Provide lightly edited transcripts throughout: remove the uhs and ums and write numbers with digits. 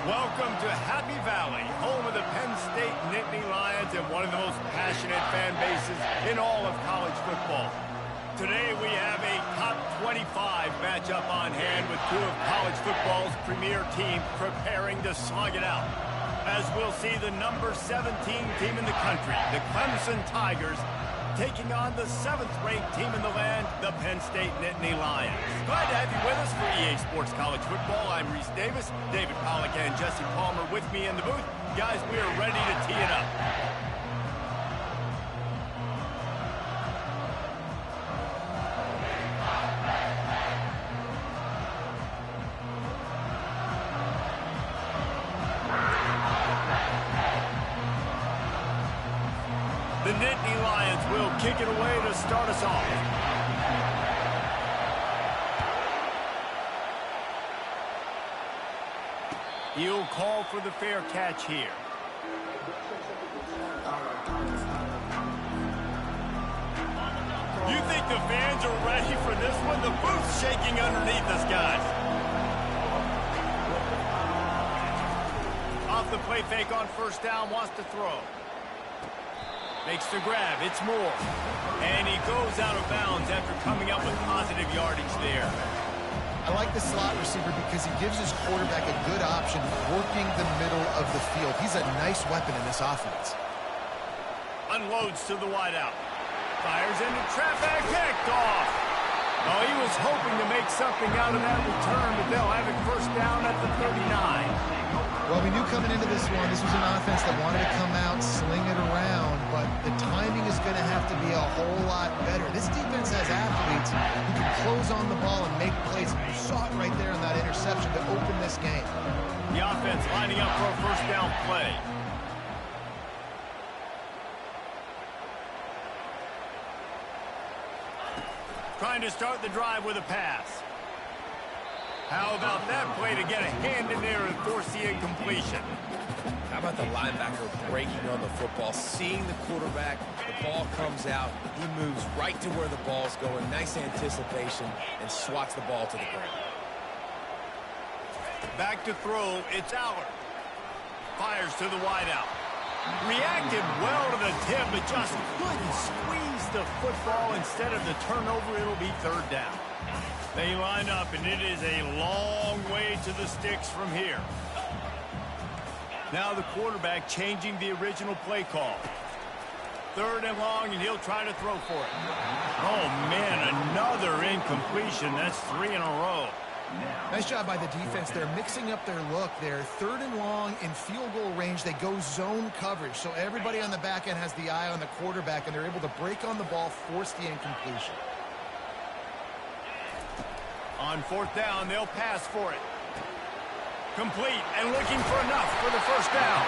Welcome to Happy Valley, home of the Penn State Nittany Lions and one of the most passionate fan bases in all of college football. Today we have a top 25 matchup on hand with two of college football's premier teams preparing to slug it out. As we'll see the number 17 team in the country, the Clemson Tigers, taking on the 7th-ranked team in the land, the Penn State Nittany Lions. Glad to have you with us for EA Sports College Football. I'm Reese Davis, David Pollack and Jesse Palmer with me in the booth. Guys, we are ready to tee it up. The Nittany Lions will kick it away to start us off. He'll call for the fair catch here. You think the fans are ready for this one? The booth's shaking underneath us, guys. Off the play fake on first down, wants to throw. Makes the grab, it's Moore. And he goes out of bounds after coming up with positive yardage there. I like the slot receiver because he gives his quarterback a good option working the middle of the field. He's a nice weapon in this offense. Unloads to the wideout. Fires into traffic, picked off. Oh, he was hoping to make something out of that return, but they'll have it first down at the 39. Well, we knew coming into this one, this was an offense that wanted to come out, sling it around, but the timing is going to have to be a whole lot better. This defense has athletes who can close on the ball and make plays. You saw it right there in that interception to open this game. The offense lining up for a first down play. Trying to start the drive with a pass. How about that play to get a hand in there and force the incompletion? How about the linebacker breaking on the football, seeing the quarterback, the ball comes out, he moves right to where the ball's going, nice anticipation, and swats the ball to the ground. Back to throw, it's Allard. Fires to the wideout. Reacted well to the tip, but just couldn't squeeze the football. Instead of the turnover, it'll be third down. They line up, and it is a long way to the sticks from here. Now the quarterback changing the original play call. Third and long, and he'll try to throw for it. Oh, man, another incompletion. That's 3 in a row. Nice job by the defense. They're mixing up their look there. Third and long in field goal range. They go zone coverage. So everybody on the back end has the eye on the quarterback, and they're able to break on the ball, force the incompletion. On fourth down, they'll pass for it. Complete and looking for enough for the first down.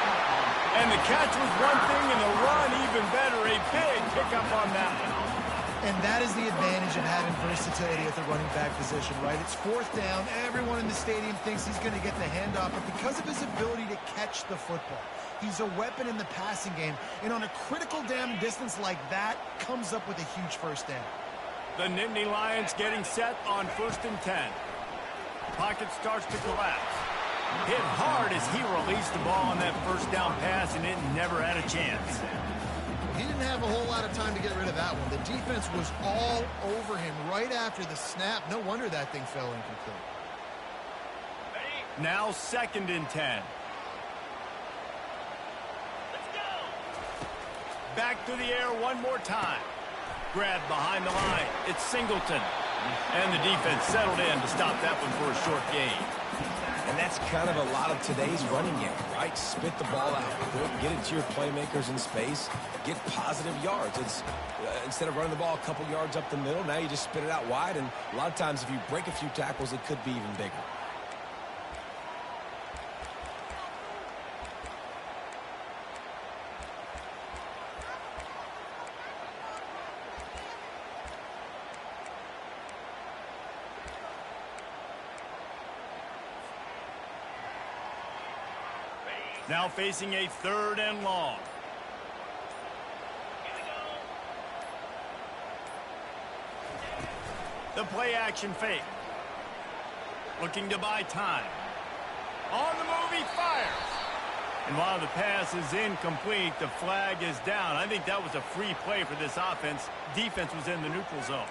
And the catch was one thing and the run even better. A big pickup on that one. And that is the advantage of having versatility at the running back position, right? It's fourth down. Everyone in the stadium thinks he's going to get the handoff, but because of his ability to catch the football, he's a weapon in the passing game. And on a critical down distance like that, comes up with a huge first down. The Nittany Lions getting set on 1st and 10. Pocket starts to collapse. Hit hard as he released the ball on that first down pass, and it never had a chance. He didn't have a whole lot of time to get rid of that one. The defense was all over him right after the snap. No wonder that thing fell incomplete. Now 2nd and 10. Let's go. Back to the air one more time. Grab behind the line. It's Singleton. And the defense settled in to stop that one for a short gain. And that's kind of a lot of today's running game, right? Spit the ball out quick, get it to your playmakers in space, get positive yards. It's instead of running the ball a couple yards up the middle, now you just spit it out wide, and a lot of times if you break a few tackles, it could be even bigger. Now facing a 3rd and long. The play action fake. Looking to buy time. On the move, he fires. And while the pass is incomplete, the flag is down. I think that was a free play for this offense. Defense was in the neutral zone.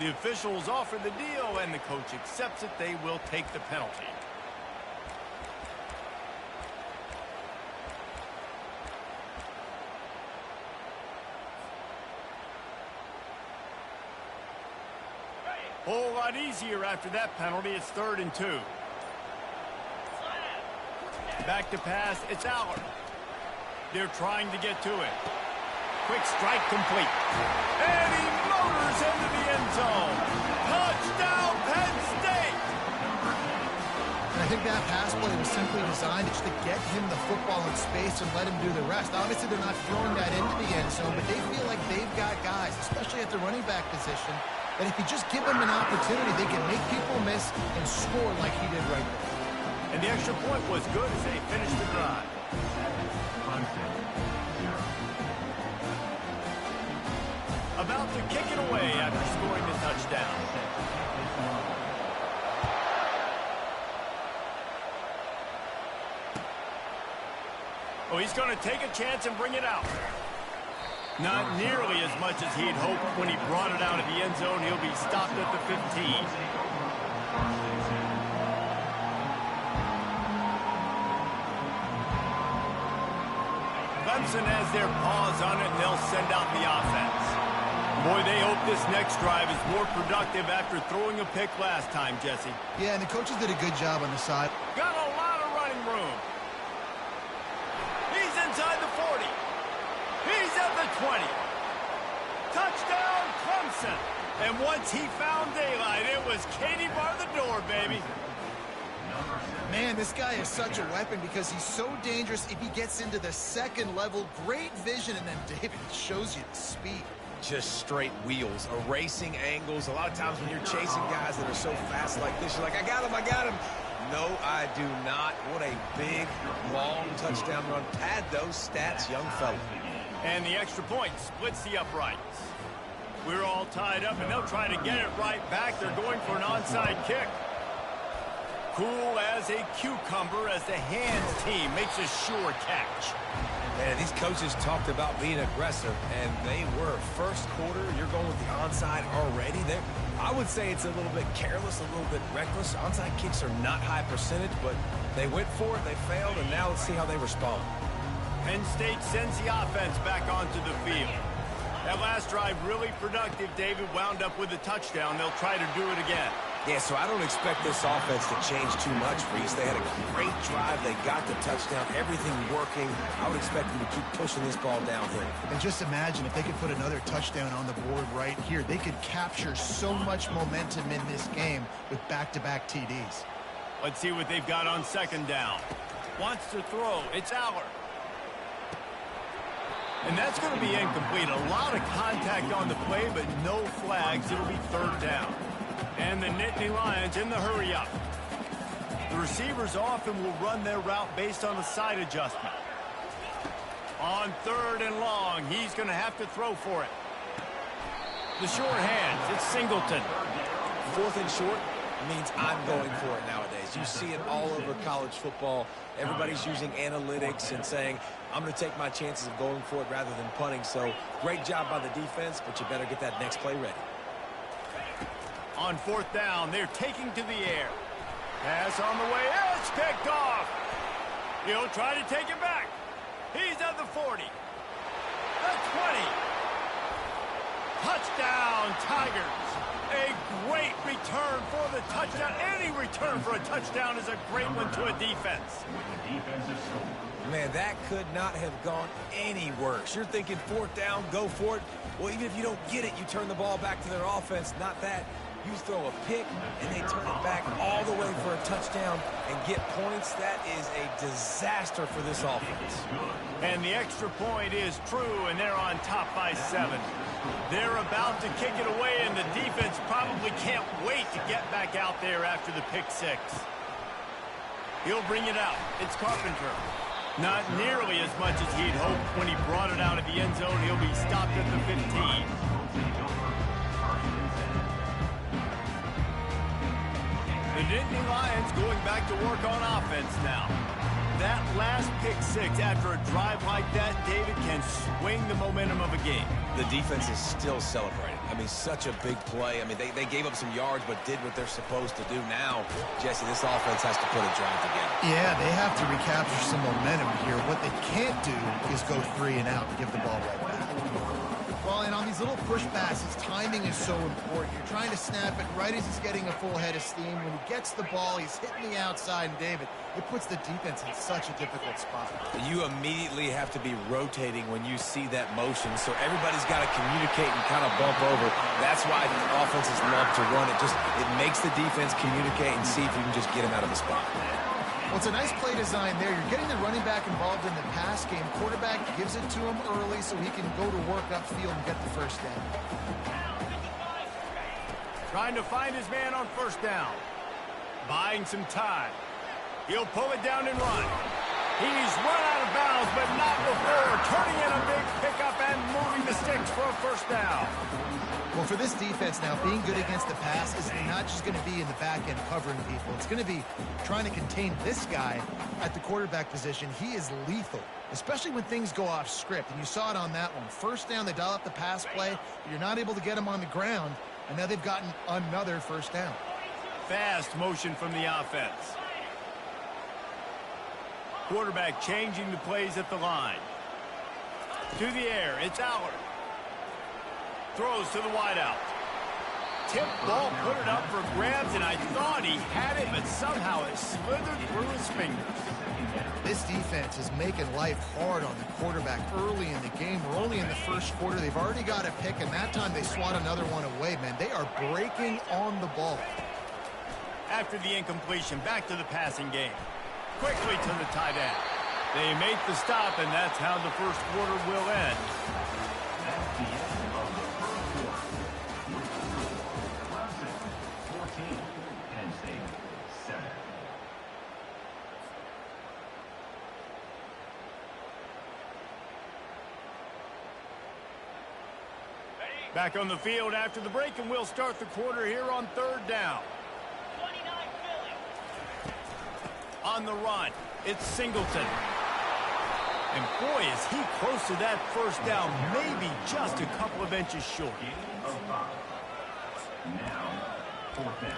The officials offer the deal, and the coach accepts it. They will take the penalty. Whole lot easier after that penalty. It's 3rd and 2. Back to pass. It's Aller. They're trying to get to it. Quick strike complete. And he motors into the end zone. Touchdown, Penn State! I think that pass play was simply designed just to get him the football in space and let him do the rest. Obviously, they're not throwing that into the end zone, but they feel like they've got guys, especially at the running back position, that if you just give them an opportunity, they can make people miss and score like he did right there. And the extra point was good as they finished the drive. About to kick it away after scoring the touchdown. Oh, he's going to take a chance and bring it out. Not nearly as much as he'd hoped when he brought it out of the end zone. He'll be stopped at the 15. Clemson has their paws on it, and they'll send out the offense. Boy, they hope this next drive is more productive after throwing a pick last time, Jesse. Yeah, and the coaches did a good job on the side. Got a lot of running room. He's inside the 40. He's at the 20. Touchdown, Clemson. And once he found daylight, it was Katie bar the door, baby. Man, this guy is such a weapon because he's so dangerous if he gets into the second level. Great vision, and then David shows you the speed. Just straight wheels, erasing angles. A lot of times when you're chasing guys that are so fast like this, you're like, I got him, I got him. No, I do not. What a big, long touchdown run. Pad those stats, young fella. And the extra point splits the uprights. We're all tied up, and they'll try to get it right back. They're going for an onside kick. Cool as a cucumber as the hands team makes a sure catch. Man, these coaches talked about being aggressive, and they were. First quarter, you're going with the onside already. I would say it's a little bit careless, a little bit reckless. Onside kicks are not high percentage, but they went for it, they failed, and now let's see how they respond. Penn State sends the offense back onto the field. That last drive really productive. David wound up with a touchdown. They'll try to do it again. Yeah, so I don't expect this offense to change too much, Reese. They had a great drive. They got the touchdown. Everything working. I would expect them to keep pushing this ball downhill. And just imagine if they could put another touchdown on the board right here. They could capture so much momentum in this game with back-to-back TDs. Let's see what they've got on second down. Wants to throw. It's Aller. And that's going to be incomplete. A lot of contact on the play, but no flags. It'll be third down. And the Nittany Lions in the hurry-up. The receivers often will run their route based on a side adjustment. On third and long, he's going to have to throw for it. The short hands, it's Singleton. Fourth and short means I'm going for it nowadays. You see it all over college football. Everybody's using analytics and saying, I'm going to take my chances of going for it rather than punting. So great job by the defense, but you better get that next play ready. On fourth down, they're taking to the air. Pass on the way. It's picked off. He'll try to take it back. He's at the 40. The 20. Touchdown, Tigers. A great return for the touchdown. Any return for a touchdown is a great one to a defense. Man, that could not have gone any worse. You're thinking fourth down, go for it. Well, even if you don't get it, you turn the ball back to their offense. Not that. You throw a pick, and they turn it back all the way for a touchdown and get points. That is a disaster for this offense. And the extra point is true, and they're on top by 7. They're about to kick it away, and the defense probably can't wait to get back out there after the pick 6. He'll bring it out. It's Carpenter. Not nearly as much as he'd hoped when he brought it out of the end zone. He'll be stopped at the 15. The Nittany Lions going back to work on offense now. that last pick six after a drive like that, David, can swing the momentum of a game. The defense is still celebrating. I mean, such a big play. I mean, they gave up some yards but did what they're supposed to do. Now, Jesse, this offense has to put a drive together. Yeah, they have to recapture some momentum here. What they can't do is go 3 and out and give the ball right back. Well, and on these little push passes, timing is so important. You're trying to snap it right as he's getting a full head of steam. When he gets the ball, he's hitting the outside, and David, it puts the defense in such a difficult spot. You immediately have to be rotating when you see that motion, so everybody's got to communicate and kind of bump over. That's why the offenses love to run it. It makes the defense communicate and see if you can just get him out of the spot. Well, it's a nice play design there. You're getting the running back involved in the pass game. Quarterback gives it to him early so he can go to work upfield and get the first down. Trying to find his man on first down. Buying some time. He'll pull it down and run. He's run out of bounds, but not before turning in a big pickup and moving the sticks for a first down. Well, for this defense now, being good against the pass is not just going to be in the back end covering people. It's going to be trying to contain this guy at the quarterback position. He is lethal, especially when things go off script. And you saw it on that one. First down, they dial up the pass play. But you're not able to get him on the ground, and now they've gotten another first down. Fast motion from the offense. Quarterback changing the plays at the line. To the air, it's Allard. Throws to the wideout. Tip ball, put it up for grabs, and I thought he had it, but somehow it slithered through his fingers. This defense is making life hard on the quarterback early in the game. We're only in the first quarter. They've already got a pick, and that time they swat another one away, man. They are breaking on the ball. After the incompletion, back to the passing game. Quickly to the tight end. They make the stop, and that's how the first quarter will end. Back on the field after the break, and we'll start the quarter here on third down. On the run, it's Singleton. And boy, is he close to that first down, maybe just a couple of inches short. Now, fourth down.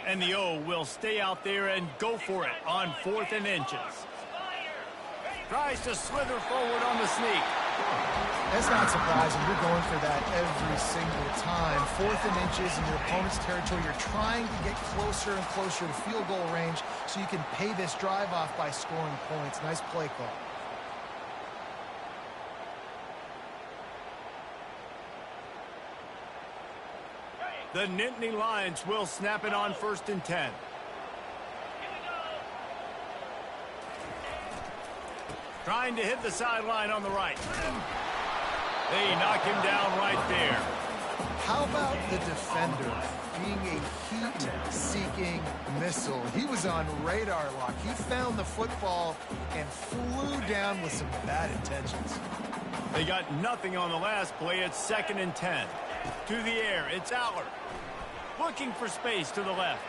And the O will stay out there and go for it on 4th and inches. Tries to slither forward on the sneak. That's not surprising. You're going for that every single time. 4th and inches in your opponent's territory. You're trying to get closer and closer to field goal range so you can pay this drive off by scoring points. Nice play call. The Nittany Lions will snap it on 1st and 10. Trying to hit the sideline on the right. They knock him down right there. How about the defender being a heat-seeking missile? He was on radar lock. He found the football and flew down with some bad intentions. They got nothing on the last play. It's 2nd and 10. To the air, it's Allard. Looking for space to the left.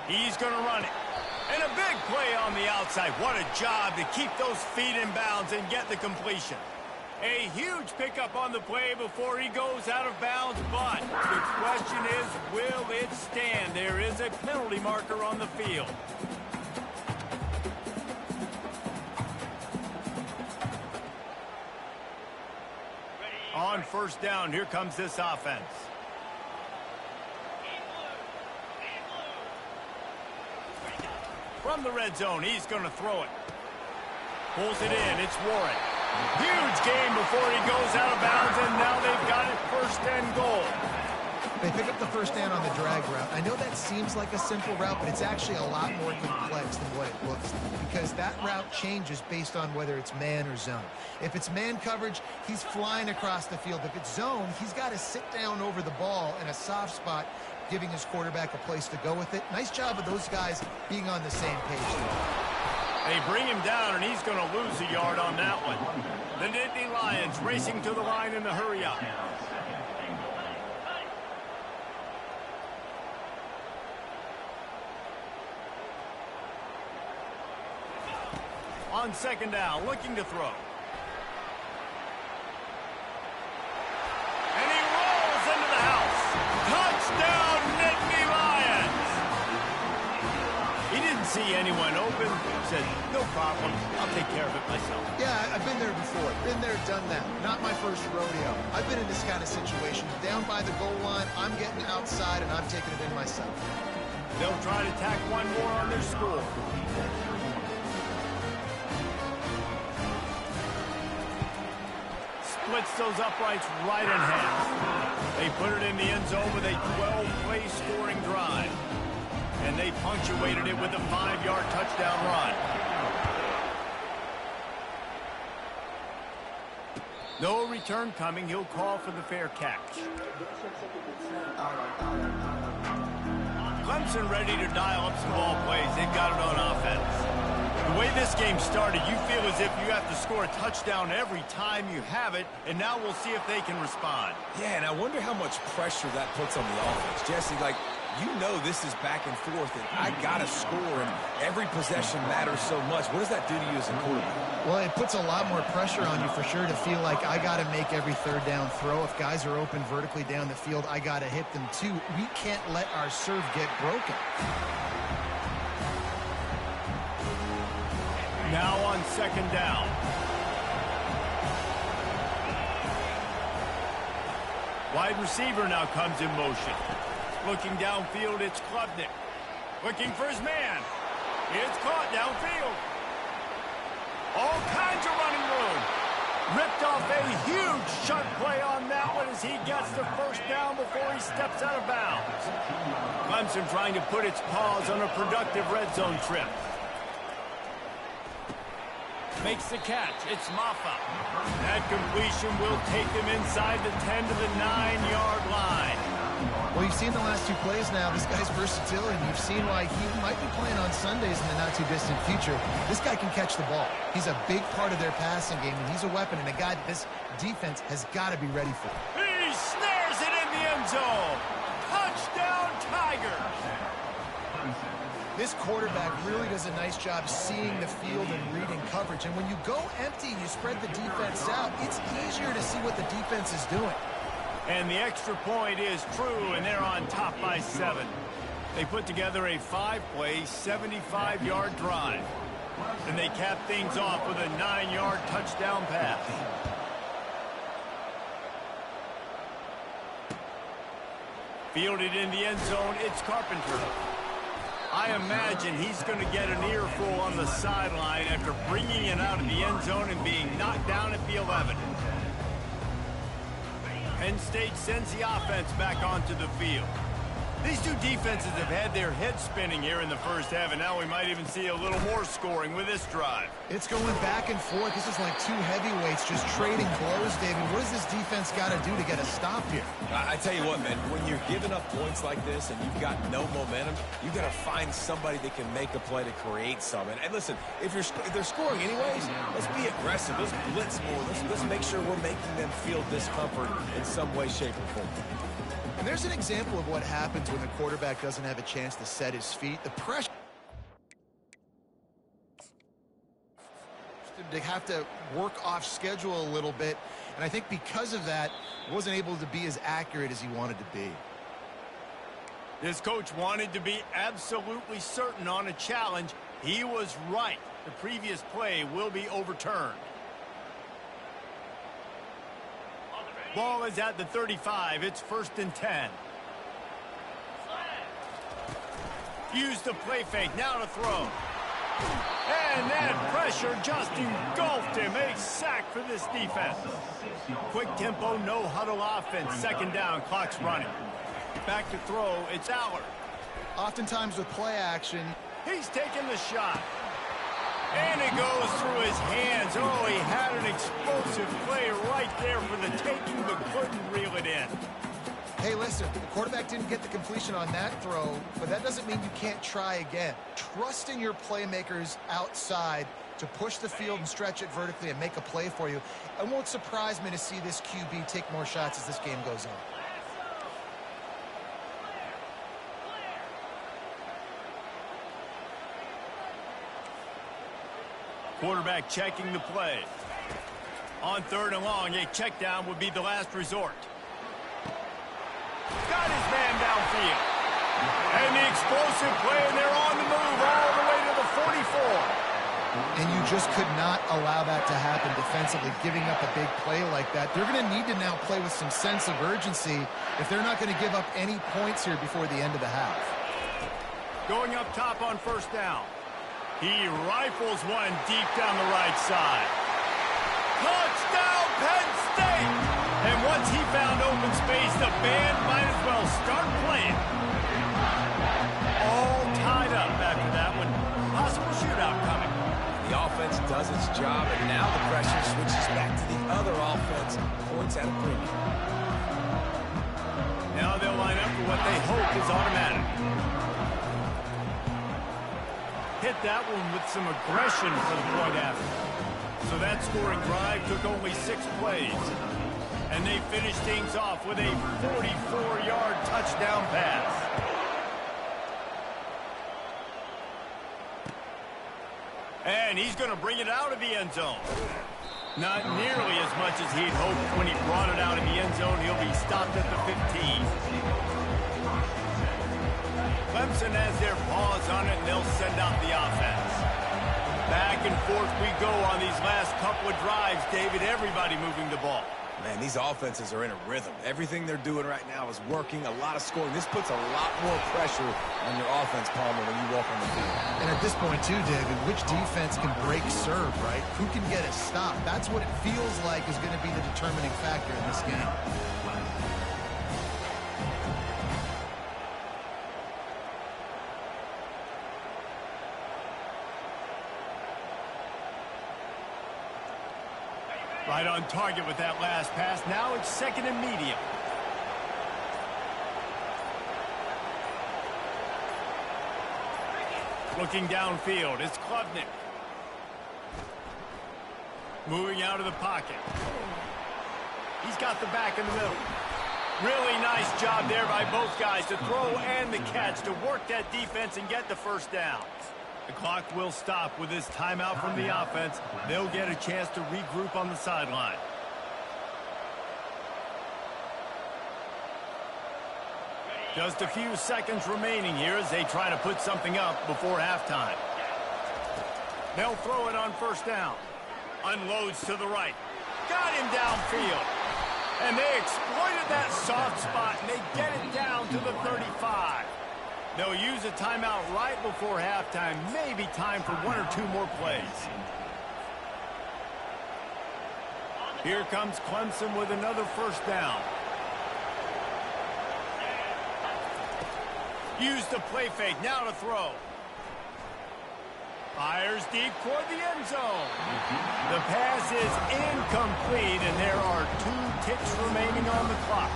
He's going to run it. And a big play on the outside. What a job to keep those feet in bounds and get the completion. A huge pickup on the play before he goes out of bounds, but the question is, will it stand? There is a penalty marker on the field. On 1st down, here comes this offense. From the red zone, he's going to throw it. Pulls it in, it's Warren. Huge game before he goes out of bounds, and now they've got it 1st and goal. They pick up the first down on the drag route. I know that seems like a simple route, but it's actually a lot more complex than what it looks like, because that route changes based on whether it's man or zone. If it's man coverage, he's flying across the field. If it's zone, he's got to sit down over the ball in a soft spot, giving his quarterback a place to go with it. Nice job of those guys being on the same page. They bring him down, and he's going to lose a yard on that one. The Nittany Lions racing to the line in the hurry-up. On second down, looking to throw. And he rolls into the house. Touchdown, Nittany Lions! He didn't see anyone open. Said, no problem. I'll take care of it myself. Yeah, I've been there before. Been there, done that. Not my first rodeo. I've been in this kind of situation. Down by the goal line, I'm getting outside, and I'm taking it in myself. They'll try to tack one more on their score. Splits those uprights right in half. They put it in the end zone with a 12-play scoring drive. And they punctuated it with a 5-yard touchdown run. No return coming. He'll call for the fair catch. Clemson ready to dial up some ball plays. They've got it on offense. The way this game started, you feel as if you have to score a touchdown every time you have it, and now we'll see if they can respond. Yeah, and I wonder how much pressure that puts on the offense. Jesse, like, you know this is back and forth, and I got to score, and every possession matters so much. What does that do to you as a quarterback? Well, it puts a lot more pressure on you for sure to feel like I got to make every third down throw. If guys are open vertically down the field, I got to hit them too. We can't let our serve get broken. Now on second down. Wide receiver now comes in motion. Looking downfield, it's Klubnik. Looking for his man. It's caught downfield. All kinds of running room. Ripped off a huge sharp play on that one as he gets the first down before he steps out of bounds. Clemson trying to put its paws on a productive red zone trip. Makes the catch. It's Maffa. That completion will take them inside the 10 to the 9-yard line. Well, you've seen the last two plays now. This guy's versatility. You've seen why he might be playing on Sundays in the not-too-distant future. This guy can catch the ball. He's a big part of their passing game, and he's a weapon and a guy that this defense has got to be ready for. He snares it in the end zone. Touchdown, Tigers. This quarterback really does a nice job seeing the field and reading coverage. And when you go empty and you spread the defense out, it's easier to see what the defense is doing. And the extra point is true, and they're on top by 7. They put together a 5-play, 75-yard drive. And they cap things off with a 9-yard touchdown pass. Fielded in the end zone, it's Carpenter. I imagine he's going to get an earful on the sideline after bringing it out of the end zone and being knocked down at the 11. Penn State sends the offense back onto the field. These two defenses have had their heads spinning here in the first half, and now we might even see a little more scoring with this drive. It's going back and forth. This is like two heavyweights just trading blows, David. What does this defense got to do to get a stop here? I tell you what, man, when you're giving up points like this and you've got no momentum, you got to find somebody that can make a play to create some. And listen, if they're scoring anyways, let's be aggressive. Let's blitz more. Let's make sure we're making them feel discomfort in some way, shape, or form. And there's an example of what happens when the quarterback doesn't have a chance to set his feet. The pressure to have to work off schedule a little bit. And I think because of that, wasn't able to be as accurate as he wanted to be. This coach wanted to be absolutely certain on a challenge. He was right. The previous play will be overturned. Ball is at the 35. It's 1st and 10. Use the play fake. Now to throw. And that pressure just engulfed him. A sack for this defense. Quick tempo, no huddle offense. Second down, clock's running. Back to throw. It's Allard. Oftentimes with play action, he's taking the shot. And it goes through his hands. Oh, he had an explosive play right there for the taking, but couldn't reel it in. Hey, listen, the quarterback didn't get the completion on that throw, but that doesn't mean you can't try again. Trust in your playmakers outside to push the field and stretch it vertically and make a play for you. It won't surprise me to see this QB take more shots as this game goes on. Quarterback checking the play. On 3rd and long, a check down would be the last resort. Got his man downfield. And the explosive play, and they're on the move all the way to the 44. And you just could not allow that to happen defensively, giving up a big play like that. They're going to need to now play with some sense of urgency if they're not going to give up any points here before the end of the half. Going up top on 1st down. He rifles one deep down the right side. Touchdown, Penn State! And once he found open space, the band might as well start playing. All tied up after that one. Possible shootout coming. The offense does its job, and now the pressure switches back to the other offense. Points at a premium. Now they'll line up for what they hope is automatic. Hit that one with some aggression for the point after. So that scoring drive took only 6 plays. And they finished things off with a 44-yard touchdown pass. And he's going to bring it out of the end zone. Not nearly as much as he'd hoped when he brought it out of the end zone. He'll be stopped at the 15. Clemson has their paws on it, and they'll send out the offense. Back and forth we go on these last couple of drives, David. Everybody moving the ball. Man, these offenses are in a rhythm. Everything they're doing right now is working. A lot of scoring. This puts a lot more pressure on your offense, Palmer, when you walk on the field. And at this point, too, David, which defense can break serve, right? Who can get a stop? That's what it feels like is going to be the determining factor in this game. Right on target with that last pass. Now it's 2nd and medium. Looking downfield, it's Klubnik. Moving out of the pocket. He's got the back in the middle. Really nice job there by both guys to throw and the catch to work that defense and get the 1st down. The clock will stop with this timeout from the offense. They'll get a chance to regroup on the sideline. Just a few seconds remaining here as they try to put something up before halftime. They'll throw it on 1st down. Unloads to the right. Got him downfield. And they exploited that soft spot, and they get it down to the 35. They'll use a timeout right before halftime. Maybe time for 1 or 2 more plays. Here comes Clemson with another 1st down. Use the play fake. Now to throw. Fires deep toward the end zone. The pass is incomplete, and there are 2 ticks remaining on the clock.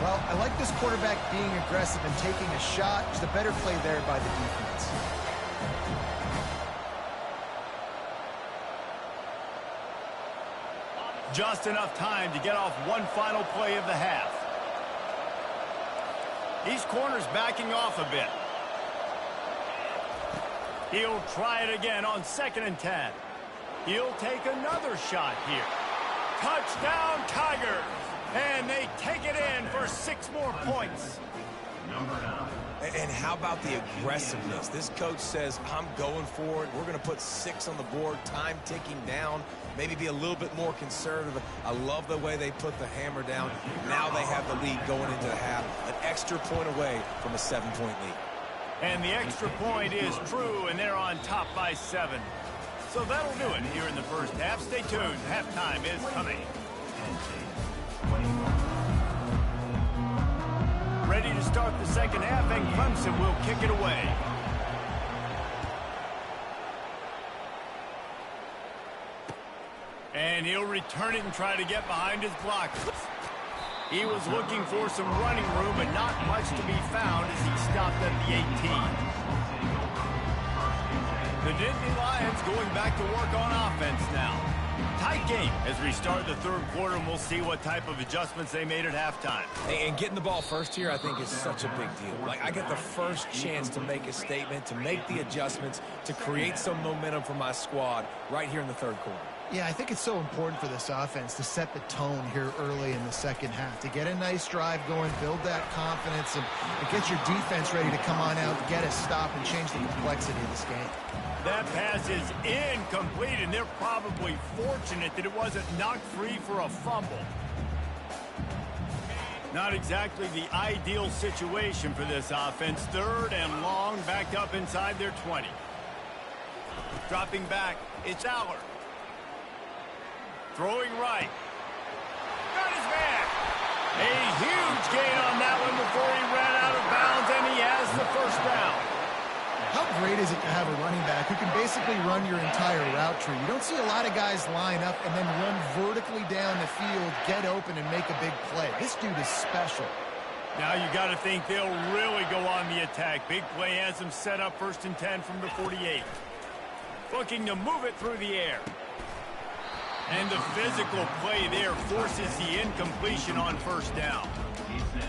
Well, I like this quarterback being aggressive and taking a shot. Just a better play there by the defense. Just enough time to get off one final play of the half. These corners backing off a bit. He'll try it again on 2nd and 10. He'll take another shot here. Touchdown, Tigers! And they take it in for 6 more points. And how about the aggressiveness? This coach says, I'm going for it. We're going to put 6 on the board, time ticking down, maybe be a little bit more conservative. I love the way they put the hammer down. Now they have the lead going into the half, an extra point away from a 7-point lead. And the extra point is true, and they're on top by 7. So that'll do it here in the first half. Stay tuned. Halftime is coming. Ready to start the second half, and Clemson will kick it away. And he'll return it and try to get behind his blockers. He was looking for some running room, but not much to be found as he stopped at the 18. The Nittany Lions going back to work on offense now. Tight game as we start the third quarter, and we'll see what type of adjustments they made at halftime. And getting the ball first here, I think, is such a big deal. Like, I get the first chance to make a statement, to make the adjustments, to create some momentum for my squad right here in the third quarter. Yeah, I think it's so important for this offense to set the tone here early in the second half, to get a nice drive going, build that confidence, and get your defense ready to come on out, get a stop, and change the complexity of this game. That pass is incomplete, and they're probably fortunate that it wasn't knocked free for a fumble. Not exactly the ideal situation for this offense. Third and long, backed up inside their 20. Dropping back, it's Allard. Throwing right. Got his man. A huge gain on that one before he ran out of bounds, and he has the first down. How great is it to have a running back who can basically run your entire route tree? You don't see a lot of guys line up and then run vertically down the field, get open, and make a big play. This dude is special. Now you got to think they'll really go on the attack. Big play has them set up 1st and 10 from the 48. Looking to move it through the air. And the physical play there forces the incompletion on first down.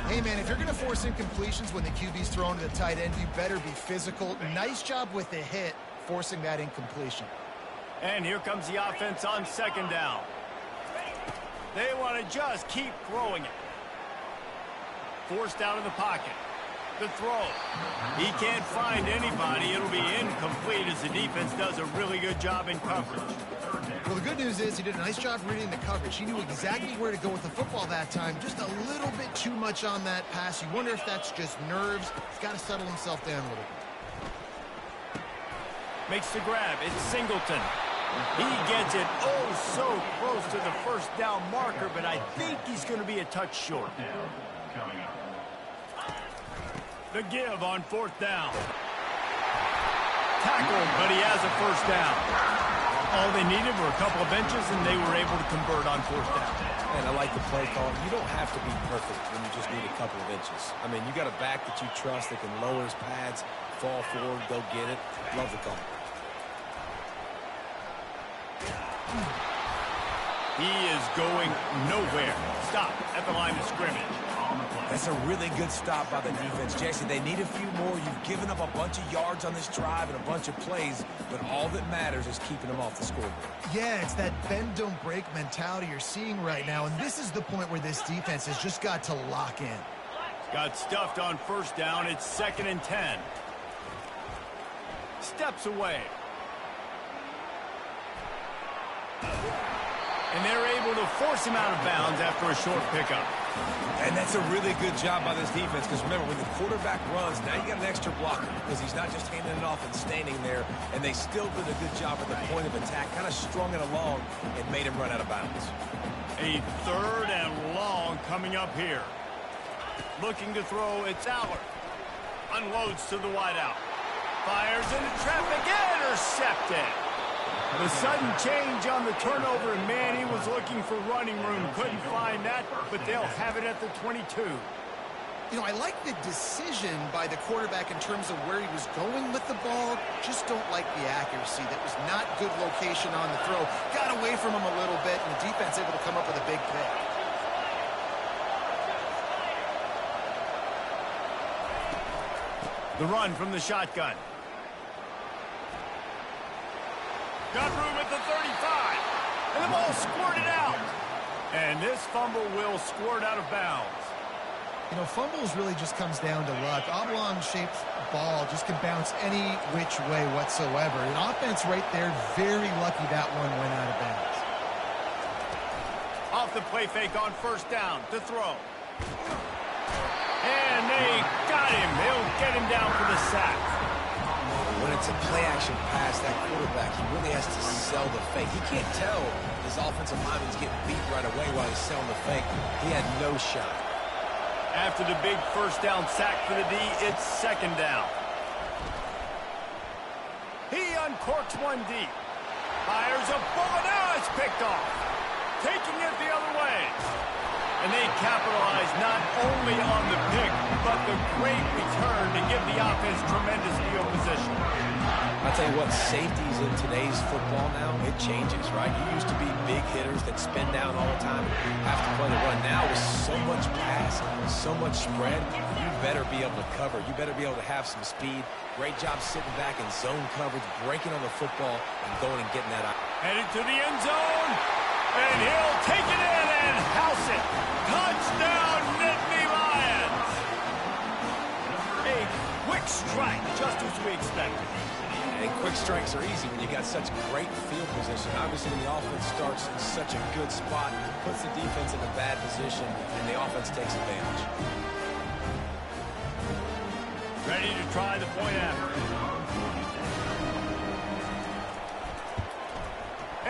Hey, man, if you're going to force incompletions when the QB's thrown to the tight end, you better be physical. Nice job with the hit, forcing that incompletion. And here comes the offense on 2nd down. They want to just keep throwing it. Forced out of the pocket. The throw. He can't find anybody. It'll be incomplete as the defense does a really good job in coverage. Well, the good news is he did a nice job reading the coverage. He knew exactly where to go with the football that time. Just a little bit too much on that pass. You wonder if that's just nerves. He's got to settle himself down a little bit. Makes the grab. It's Singleton. He gets it so close to the first down marker, but I think he's going to be a touch short. The give on 4th down. Tackled, but he has a first down. All they needed were a couple of inches, and they were able to convert on 4th down. And I like the play call. You don't have to be perfect when you just need a couple of inches. I mean, you got a back that you trust that can lower his pads, fall forward, go get it. Love the call. He is going nowhere. Stop at the line of scrimmage. That's a really good stop by the defense. Jason, they need a few more. You've given up a bunch of yards on this drive and a bunch of plays, but all that matters is keeping them off the scoreboard. Yeah, it's that bend, don't break mentality you're seeing right now, and this is the point where this defense has just got to lock in. Got stuffed on 1st down. It's 2nd and 10. Steps away. And they're able to force him out of bounds after a short pickup. And that's a really good job by this defense, because remember, when the quarterback runs, now you got an extra blocker, because he's not just handing it off and standing there, and they still did a good job at the point of attack, kind of strung it along and made him run out of bounds. A 3rd and long coming up here. Looking to throw, it's Allard. Unloads to the wideout. Fires into traffic, intercepted. The sudden change on the turnover, and man, he was looking for running room. Couldn't find that, but they'll have it at the 22. You know, I like the decision by the quarterback in terms of where he was going with the ball. Just don't like the accuracy. That was not good location on the throw. Got away from him a little bit, and the defense able to come up with a big pick. The run from the shotgun. Got room at the 35. And the ball squirted out. And this fumble will squirt out of bounds. You know, fumbles really just comes down to luck. Oblong-shaped ball just can bounce any which way whatsoever. An offense right there, very lucky that one went out of bounds. Off the play fake on 1st down to throw. And they got him. They'll get him down for the sack. When it's a play-action pass, that quarterback, he really has to sell the fake. He can't tell his offensive lineman's getting beat right away while he's selling the fake. He had no shot. After the big 1st down sack for the D, it's 2nd down. He uncorks one deep. Fires a bullet. Now it's picked off. Taking it the other way. And they capitalize not only on the pick, but the great return to give the offense tremendous field position. I'll tell you what, safeties in today's football now, it changes, right? You used to be big hitters that spin down all the time, have to play the run. Now with so much pass, so much spread, you better be able to cover. You better be able to have some speed. Great job sitting back in zone coverage, breaking on the football, and going and getting that out. Headed to the end zone, and he'll take it in and house it. Touchdown, Nittany Lions! A quick strike, just as we expected. And quick strikes are easy when you got such great field position. Obviously, when the offense starts in such a good spot, puts the defense in a bad position, and the offense takes advantage. Ready to try the point after.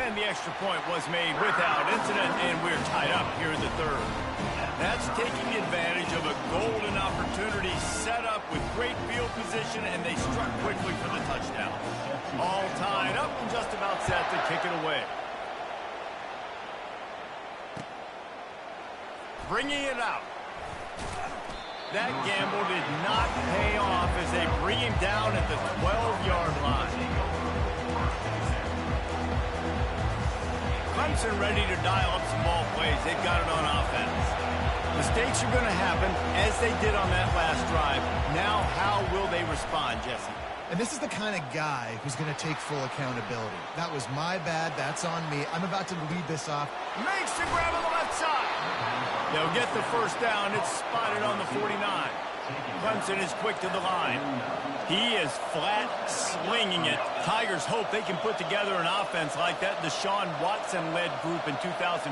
And the extra point was made without incident, and we're tied up here in the third. That's taking advantage of a golden opportunity set up with great field position, and they struck quickly for the touchdown. All tied up and just about set to kick it away. Bringing it out. That gamble did not pay off as they bring him down at the 12-yard line. Clemson ready to dial up some ball plays. They've got it on offense. Mistakes are going to happen, as they did on that last drive. Now, how will they respond, Jesse? And this is the kind of guy who's going to take full accountability. That was my bad. That's on me. I'm about to lead this off. Makes the grab on the left side. They'll get the first down. It's spotted on the 49. Clemson is quick to the line. He is flat slinging it. Tigers hope they can put together an offense like that Deshaun Watson-led group in 2015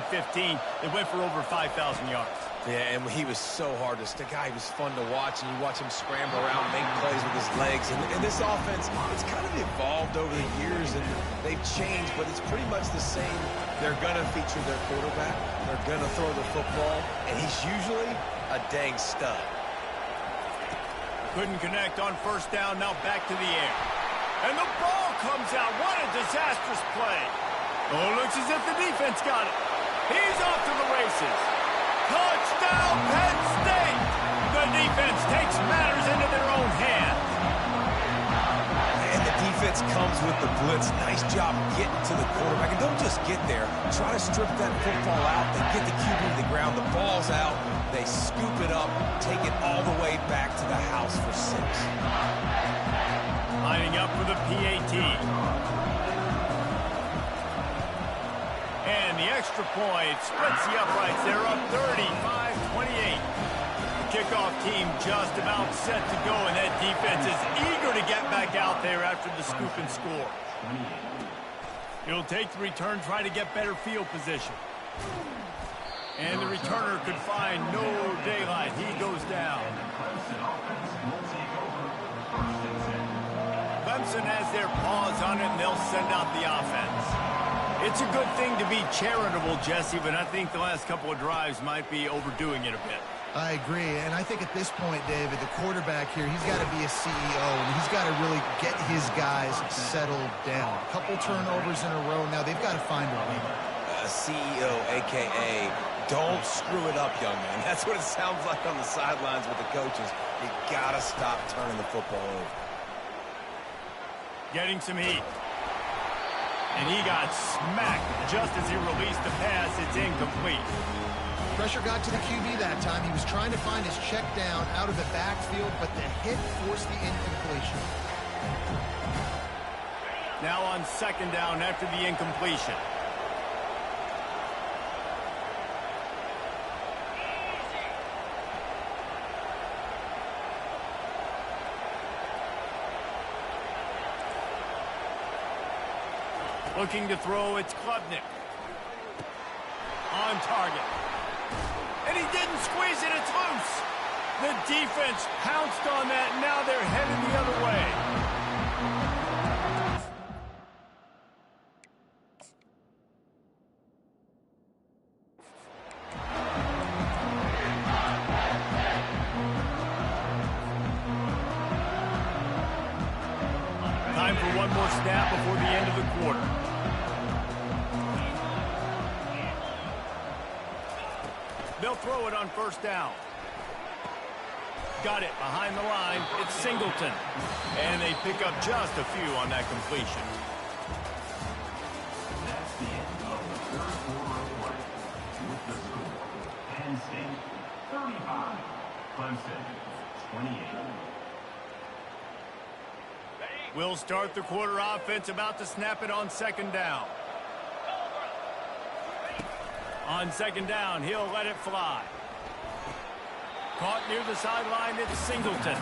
that went for over 5,000 yards. Yeah, and he was so hard to stick out. He was fun to watch, and you watch him scramble around, make plays with his legs. And this offense, it's kind of evolved over the years, and they've changed, but it's pretty much the same. They're going to feature their quarterback. They're going to throw the football, and he's usually a dang stud. Couldn't connect on first down, now back to the air. And the ball comes out. What a disastrous play. Oh, looks as if the defense got it. He's off to the races. Touchdown, Penn State! The defense takes matters into their own hands. And the defense comes with the blitz. Nice job getting to the quarterback. And don't just get there. Try to strip that football out. They get the QB to the ground. The ball's out. They scoop it up, take it all the way back to the house for 6. Lining up for the PAT. And the extra point splits the uprights. They're up 35-28. The kickoff team just about set to go, and that defense is eager to get back out there after the scoop and score. He'll take the return, try to get better field position. And the returner could find no daylight. He goes down. Clemson has their paws on it, and they'll send out the offense. It's a good thing to be charitable, Jesse, but I think the last couple of drives might be overdoing it a bit. I agree, and I think at this point, David, the quarterback here, he's got to be a CEO, and he's got to really get his guys settled down. A couple turnovers in a row. Now they've got to find a way. CEO, a.k.a. don't screw it up, young man. That's what it sounds like on the sidelines with the coaches. You got to stop turning the football over. Getting some heat. And he got smacked just as he released the pass. It's incomplete. Pressure got to the QB that time. He was trying to find his check down out of the backfield, but the hit forced the incompletion. Now on second down after the incompletion. Looking to throw, it's Klubnik. On target. And he didn't squeeze it, it's loose. The defense pounced on that, and now they're headed the other way. Time for one more snap before the end of the quarter. They'll throw it on first down. Got it behind the line. It's Singleton. And they pick up just a few on that completion. That's the end of the third quarter of play. With the score, Penn State 35, Clemson 28. We'll start the quarter offense, about to snap it on second down. On second down, he'll let it fly. Caught near the sideline, it's Singleton.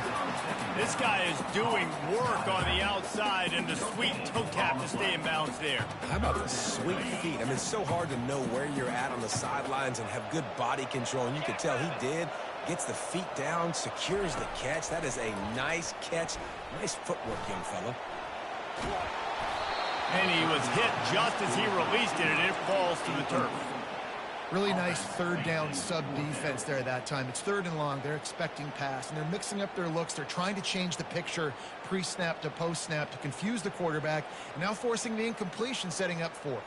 This guy is doing work on the outside, and the sweet toe tap to stay in bounds there. How about the sweet feet? I mean, it's so hard to know where you're at on the sidelines and have good body control, and you can tell he did. Gets the feet down, secures the catch. That is a nice catch. Nice footwork, young fella. And he was hit just as he released it, and it falls to the turf. Really nice third down sub defense there at that time. It's third and long. They're expecting pass, and they're mixing up their looks. They're trying to change the picture pre-snap to post-snap to confuse the quarterback, and now forcing the incompletion, setting up fourth.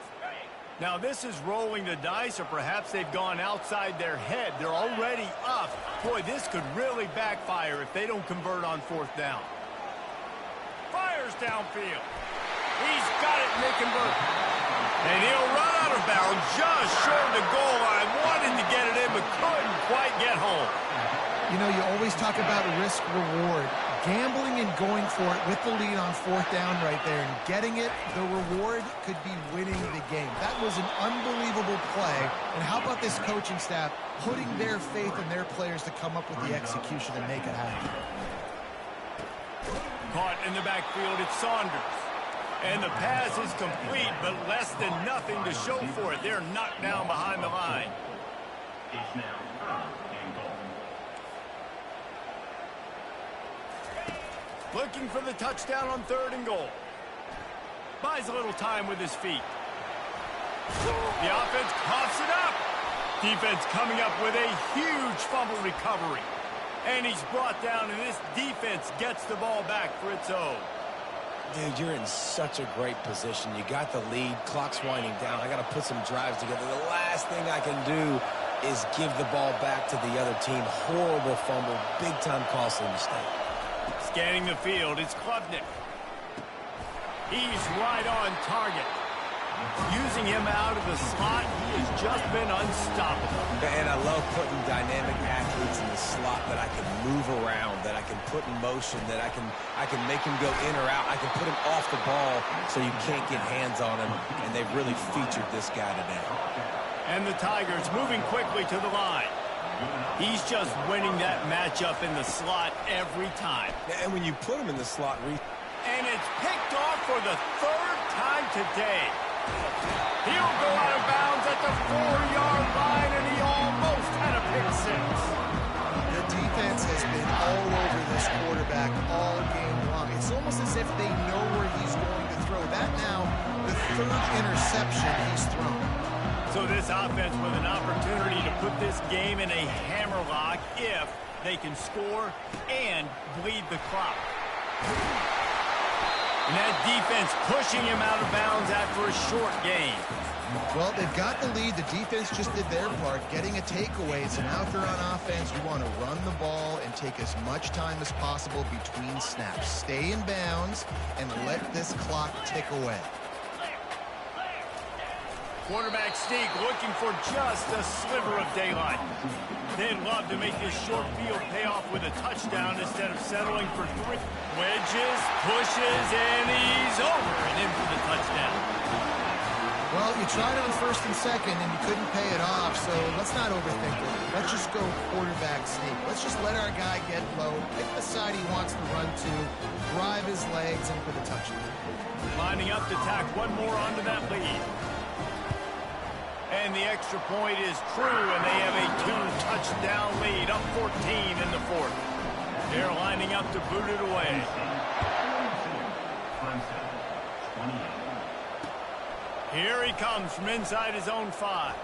Now this is rolling the dice, or perhaps they've gone outside their head. They're already up. Boy, this could really backfire if they don't convert on fourth down. Fires downfield. He's got it, and they convert. And he'll run out of bounds just short of the goal line. Wanted to get it in, but couldn't quite get home. You know, you always talk about risk-reward. Gambling and going for it with the lead on fourth down right there and getting it, the reward could be winning the game. That was an unbelievable play. And how about this coaching staff putting their faith in their players to come up with the execution and make it happen? Caught in the backfield, it's Saunders. And the pass is complete, but less than nothing to show for it. They're knocked down behind the line. It's now third and goal. Looking for the touchdown on third and goal. Buys a little time with his feet. The offense coughs it up. Defense coming up with a huge fumble recovery. And he's brought down, and this defense gets the ball back for its own. Dude, you're in such a great position. You got the lead. Clock's winding down. I got to put some drives together. The last thing I can do is give the ball back to the other team. Horrible fumble. Big-time costly mistake. Scanning the field, it's Klubnik. He's right on target. Using him out of the slot, he has just been unstoppable. And I love putting dynamic athletes in the slot that I can move around, that I can put in motion, that I can make him go in or out. I can put him off the ball so you can't get hands on him, and they've really featured this guy today. And the Tigers moving quickly to the line. He's just winning that matchup in the slot every time. And when you put him in the slot, and it's picked off for the third time today. He'll go out of bounds at the 4-yard line, and he almost had a pick six. The defense has been all over this quarterback all game long. It's almost as if they know where he's going to throw. That now, the third interception he's thrown. So this offense with an opportunity to put this game in a hammerlock if they can score and bleed the clock. And that defense pushing him out of bounds after a short game. Well, they've got the lead. The defense just did their part, getting a takeaway. So now if they're on offense, you want to run the ball and take as much time as possible between snaps. Stay in bounds and let this clock tick away. Quarterback Sneak looking for just a sliver of daylight. They'd love to make this short field pay off with a touchdown instead of settling for three. Wedges, pushes, and he's over and in for the touchdown. Well, you tried on first and second, and you couldn't pay it off, so let's not overthink it. Let's just go quarterback sneak. Let's just let our guy get low, pick the side he wants to run to, drive his legs, and for the touchdown. Lining up to tack one more onto that lead. And the extra point is true, and they have a 2-touchdown lead, up 14 in the fourth. They're lining up to boot it away. Here he comes from inside his own 5.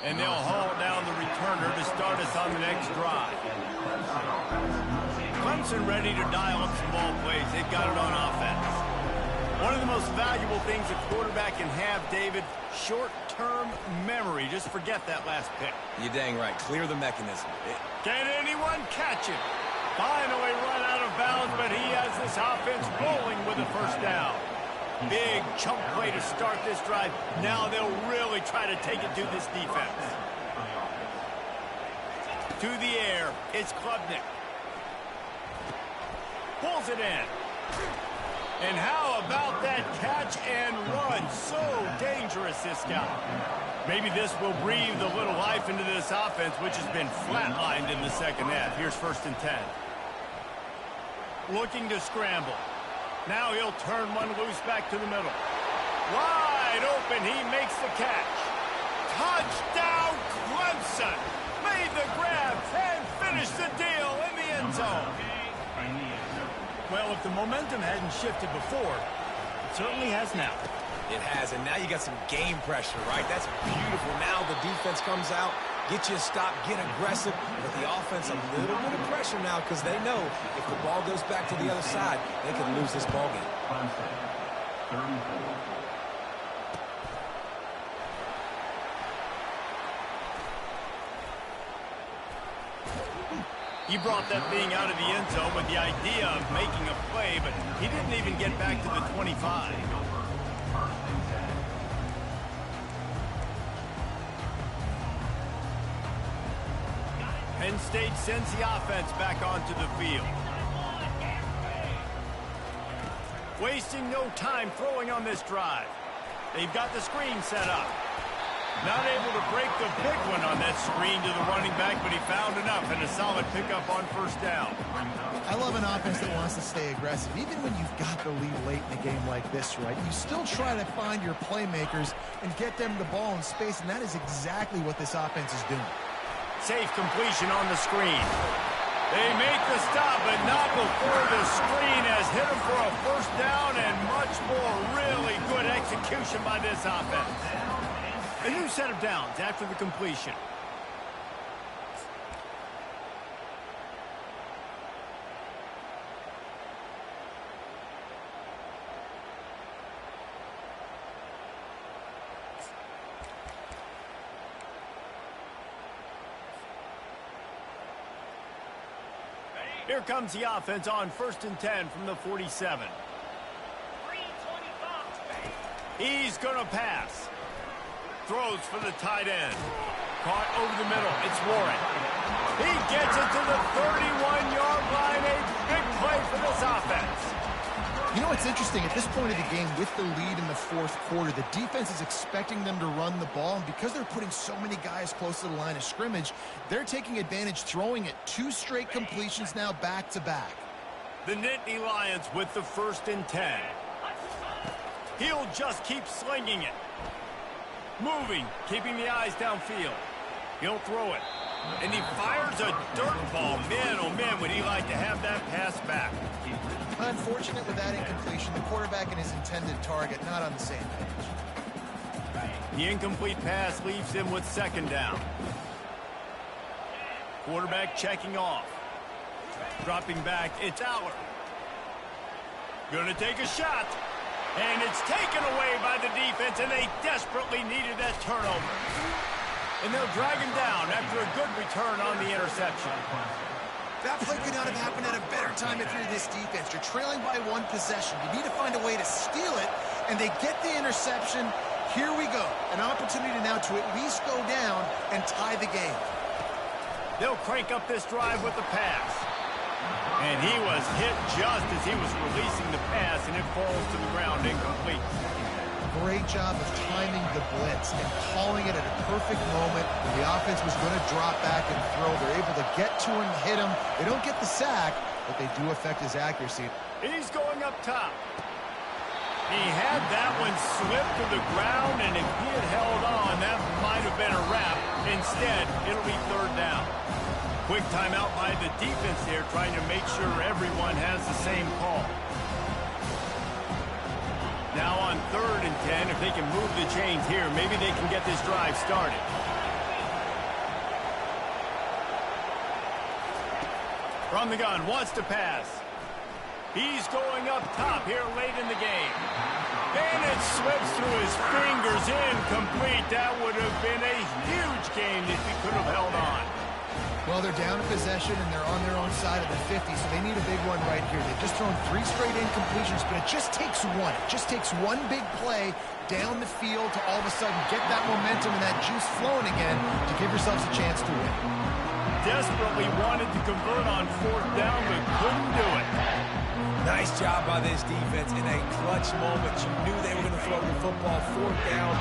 And they'll haul down the returner to start us on the next drive. Clemson ready to dial up some ball plays. They've got it on offense. One of the most valuable things a quarterback can have, David, short-term memory. Just forget that last pick. You're dang right. Clear the mechanism. Can anyone catch it? Finally run out of bounds, but he has this offense rolling with a first down. Big chunk play to start this drive. Now they'll really try to take it to this defense. To the air, it's Klubnik. Pulls it in. And how about that catch and run? So dangerous, this guy. Maybe this will breathe a little life into this offense, which has been flatlined in the second half. Here's 1st and 10. Looking to scramble. Now he'll turn one loose back to the middle. Wide open, he makes the catch. Touchdown, Clemson! Made the grab and finished the deal in the end zone. Well, if the momentum hadn't shifted before, it certainly has now. It has, and now you got some game pressure, right? That's beautiful. Now the defense comes out, get you a stop, get aggressive, but the offense a little bit of pressure now because they know if the ball goes back to the other side, they can lose this ball game. 34. He brought that thing out of the end zone with the idea of making a play, but he didn't even get back to the 25. Penn State sends the offense back onto the field. Wasting no time throwing on this drive. They've got the screen set up. Not able to break the big one on that screen to the running back, but he found enough and a solid pickup on 1st down. I love an offense that wants to stay aggressive. Even when you've got the lead late in a game like this, right, you still try to find your playmakers and get them the ball in space, and that is exactly what this offense is doing. Safe completion on the screen. They make the stop, but not before the screen has hit him for a 1st down and much more really good execution by this offense. A new set of downs after the completion. Here comes the offense on 1st and 10 from the 47. He's going to pass. Throws for the tight end. Caught over the middle. It's Warren. He gets it to the 31-yard line. A big play for this offense. You know, it's interesting. At this point of the game, with the lead in the 4th quarter, the defense is expecting them to run the ball. And because they're putting so many guys close to the line of scrimmage, they're taking advantage, throwing it 2 straight completions now back-to-back. The Nittany Lions with the 1st and 10. He'll just keep slinging it. Moving, keeping the eyes downfield. He'll throw it. And he fires a dirt ball. Man, oh man, would he like to have that pass back. Unfortunate with that incompletion. The quarterback and his intended target not on the same page. The incomplete pass leaves him with 2nd down. Quarterback checking off. Dropping back, it's Aller. Gonna take a shot. And it's taken away by the defense, and they desperately needed that turnover. And they'll drag him down after a good return on the interception. That play could not have happened at a better time if you're this defense. You're trailing by 1 possession. You need to find a way to steal it, and they get the interception. Here we go. An opportunity now to at least go down and tie the game. They'll crank up this drive with the pass. And he was hit just as he was releasing the pass, and it falls to the ground incomplete. Great job of timing the blitz and calling it at a perfect moment when the offense was going to drop back and throw. They're able to get to him, hit him. They don't get the sack, but they do affect his accuracy. He's going up top. He had that one slip to the ground, and if he had held on, that might have been a wrap. Instead, it'll be 3rd down. Quick timeout by the defense here, trying to make sure everyone has the same call. Now on 3rd and 10, if they can move the chains here, maybe they can get this drive started. From the gun, wants to pass. He's going up top here late in the game. And it slips through his fingers, incomplete. That would have been a huge gain if he could have held on. Well, they're down in possession, and they're on their own side of the 50, so they need a big one right here. They've just thrown 3 straight incompletions, but it just takes one. It just takes one big play down the field to all of a sudden get that momentum and that juice flowing again to give yourselves a chance to win. Desperately wanted to convert on 4th down, but couldn't do it. Nice job by this defense in a clutch moment. You knew they were going to throw the football 4th down.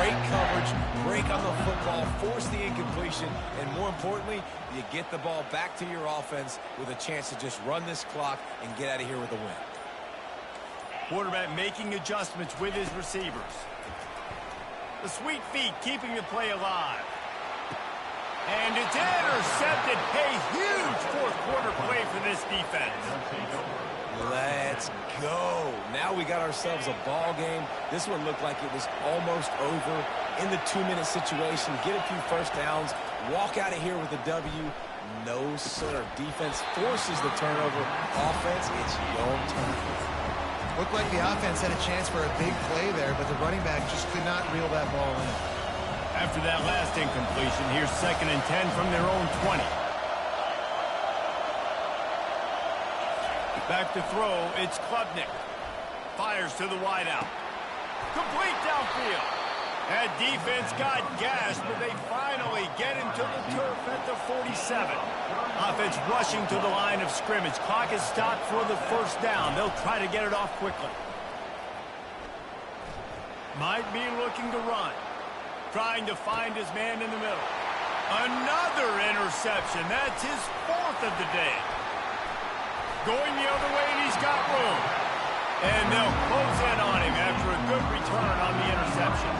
Great coverage, break on the football, force the incompletion, and more importantly, you get the ball back to your offense with a chance to just run this clock and get out of here with a win. Quarterback making adjustments with his receivers. The sweet feet keeping the play alive. And it's intercepted. A huge 4th quarter play for this defense. Let's go. Now we got ourselves a ball game. This one looked like it was almost over in the 2-minute situation. Get a few first downs, walk out of here with a W. No, sir. Defense forces the turnover. Offense, it's your turn. Looked like the offense had a chance for a big play there, but the running back just could not reel that ball in. After that last incompletion, here's 2nd and 10 from their own 20. Back to throw, it's Klubnik. Fires to the wideout. Complete downfield. That defense got gashed, but they finally get him to the turf at the 47. Offense rushing to the line of scrimmage. Clock is stopped for the 1st down. They'll try to get it off quickly. Might be looking to run. Trying to find his man in the middle. Another interception. That's his 4th of the day. Going the other way, and he's got room. And they'll close in on him after a good return on the interception.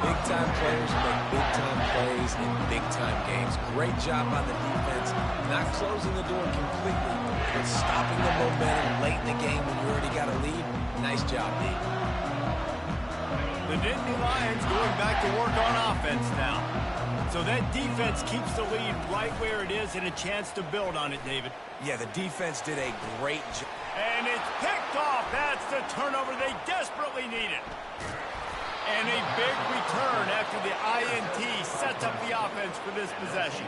Big-time players make big-time plays in big-time games. Great job by the defense, not closing the door completely, but stopping the momentum late in the game when you already got a lead. Nice job, D. The Nittany Lions going back to work on offense now. So that defense keeps the lead right where it is and a chance to build on it, David. Yeah, the defense did a great job. And it's picked off. That's the turnover they desperately needed. And a big return after the INT sets up the offense for this possession.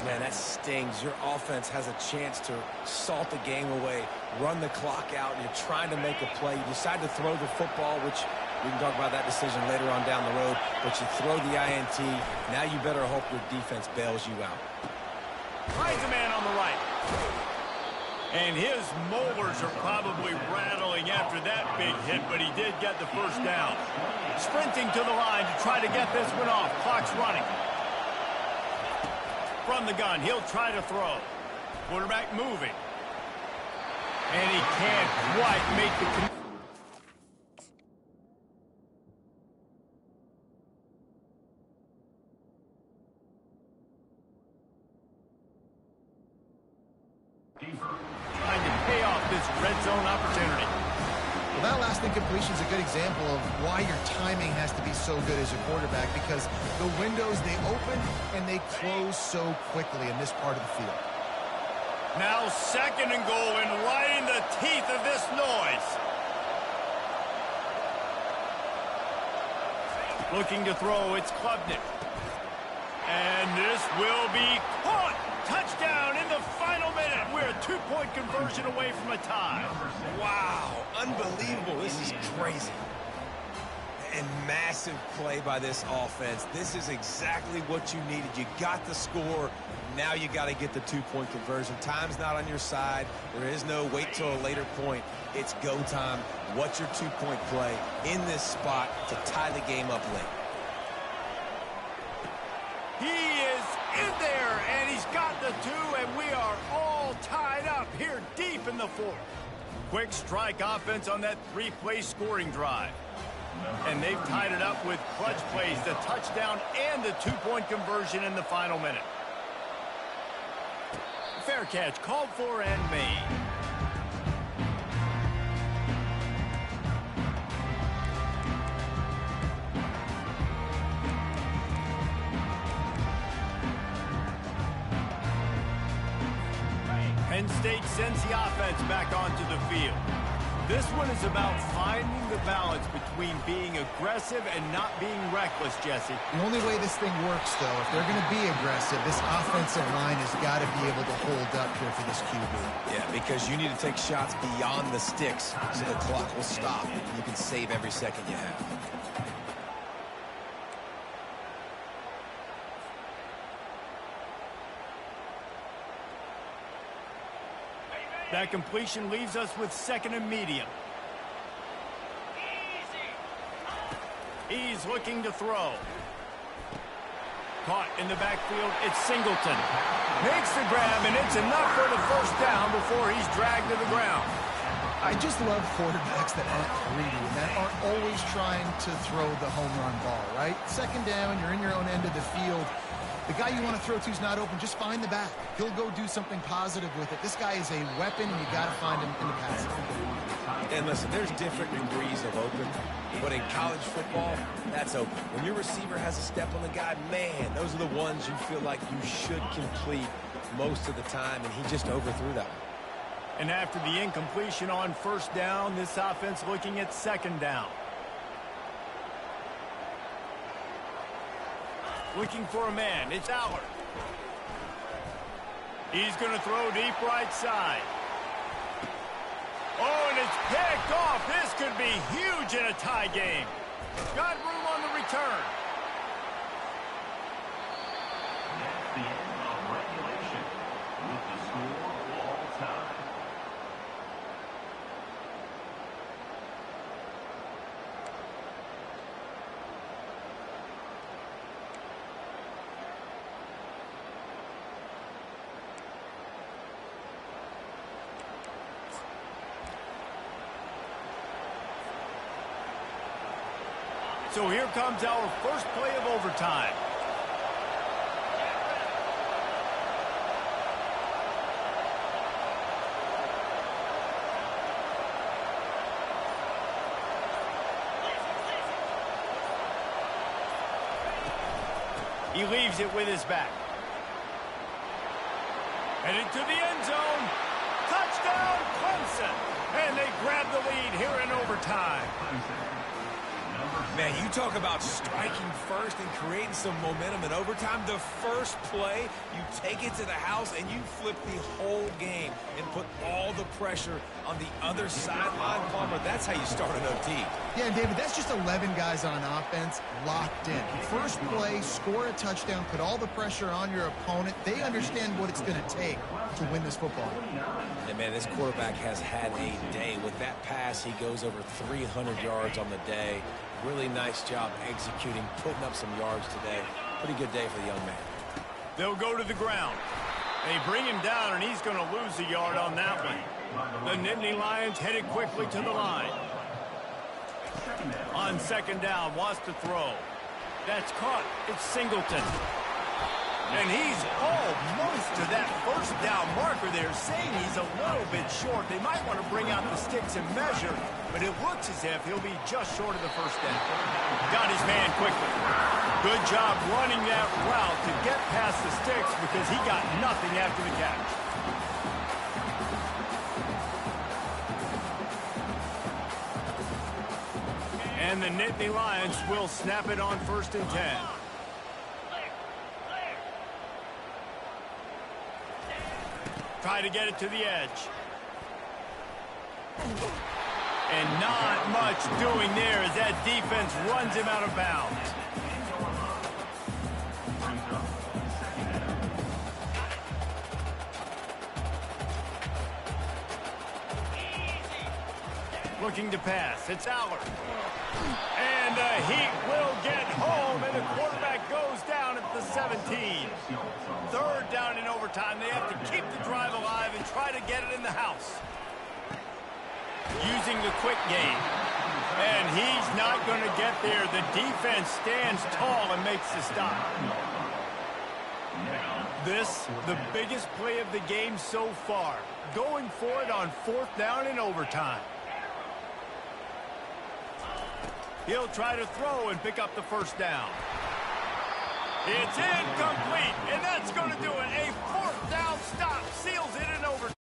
Man, that stings. Your offense has a chance to salt the game away, run the clock out, and you're trying to make a play. You decide to throw the football, which we can talk about that decision later on down the road, but you throw the INT. Now you better hope your defense bails you out. Finds a man on the right. And his molars are probably rattling after that big hit, but he did get the 1st down. Sprinting to the line to try to get this one off. Clock's running. From the gun, he'll try to throw. Quarterback moving. And he can't quite make the... Trying to pay off this red zone opportunity. Well, that last incompletion is a good example of why your timing has to be so good as a quarterback, because the windows, they open and they close so quickly in this part of the field. Now 2nd and goal, and right in the teeth of this noise. Looking to throw, it's Klubnik. And this will be caught. Touchdown in the final minute. We're a 2-point conversion away from a tie. Wow, unbelievable. This is crazy. And massive play by this offense. This is exactly what you needed. You got the score. Now you got to get the 2-point conversion. Time's not on your side. There is no wait till a later point. It's go time. What's your 2-point play in this spot to tie the game up late? He is in there, and he's got the 2, and we are all tied up here deep in the 4th. Quick strike offense on that 3-play scoring drive. And they've tied it up with clutch plays, the touchdown and the 2-point conversion in the final minute. Fair catch called for and made. Penn State sends the offense back onto the field. This one is about finding the balance between being aggressive and not being reckless, Jesse. The only way this thing works, though, if they're going to be aggressive, this offensive line has got to be able to hold up here for this QB. Yeah, because you need to take shots beyond the sticks so the clock will stop. You can save every second you have. That completion leaves us with second and medium. He's looking to throw. Caught in the backfield, it's Singleton. Makes the grab, and it's enough for the first down before he's dragged to the ground. I just love quarterbacks that aren't greedy and that aren't always trying to throw the home run ball, right? Second down, you're in your own end of the field. The guy you want to throw to is not open. Just find the back. He'll go do something positive with it. This guy is a weapon, and you got to find him in the pass. And listen, there's different degrees of open, but in college football, that's open. When your receiver has a step on the guy, man, those are the ones you feel like you should complete most of the time, and he just overthrew that one. And after the incompletion on first down, this offense looking at second down. Looking for a man. It's Allard. He's going to throw deep right side. Oh, and it's picked off. This could be huge in a tie game. Got room on the return. That's the end of regulation with the score all time. So here comes our first play of overtime. He leaves it with his back. And into the end zone. Touchdown, Clemson. And they grab the lead here in overtime. Man, you talk about striking first and creating some momentum in overtime. The first play, you take it to the house and you flip the whole game and put all the pressure on the other sideline. Palmer, that's how you start an OT. Yeah, and David, that's just 11 guys on offense locked in. First play, score a touchdown, put all the pressure on your opponent. They understand what it's going to take to win this football. And, man, this quarterback has had a day. With that pass, he goes over 300 yards on the day. Really nice job executing, putting up some yards today. Pretty good day for the young man. They'll go to the ground. They bring him down, and he's going to lose a yard on that one. The Nittany Lions headed quickly to the line. On second down, wants to throw. That's caught. It's Singleton. And he's almost to that first down marker there, saying he's a little bit short. They might want to bring out the sticks and measure, but it looks as if he'll be just short of the first down. Got his man quickly. Good job running that route to get past the sticks because he got nothing after the catch. And the Nittany Lions will snap it on 1st and 10. Try to get it to the edge. And not much doing there as that defense runs him out of bounds. Looking to pass. It's Allard. And the Heat will get home, and the quarterback goes down at the 17. Third down in overtime. They have to keep the drive alive and try to get it in the house. Using the quick game. And he's not going to get there. The defense stands tall and makes the stop. This, the biggest play of the game so far. Going for it on 4th down in overtime. He'll try to throw and pick up the first down. It's incomplete, and that's going to do it. A 4th down stop seals it in overtime.